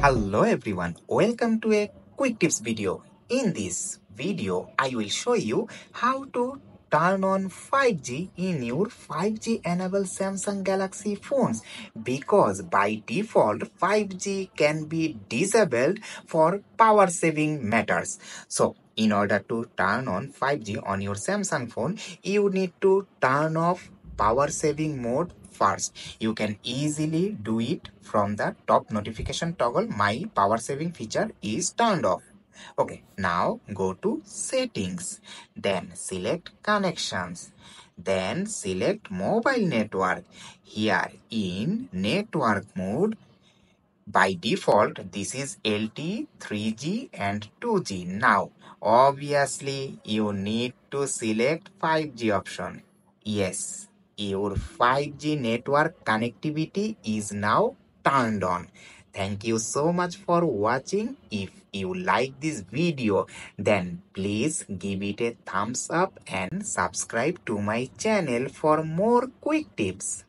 Hello everyone, welcome to a quick tips video. In this video, I will show you how to turn on 5G in your 5G enabled Samsung Galaxy phones because by default 5G can be disabled for power saving matters. So in order to turn on 5G on your Samsung phone, you need to turn off power saving mode first. You can easily do it from the top notification toggle. My power saving feature is turned off. Okay, now go to settings, then select connections, then select mobile network. Here in network mode, by default, this is LTE, 3G and 2G. Now, obviously, you need to select 5G option. Yes, your 5G network connectivity is now turned on. Thank you so much for watching. If you like this video, then please give it a thumbs up and subscribe to my channel for more quick tips.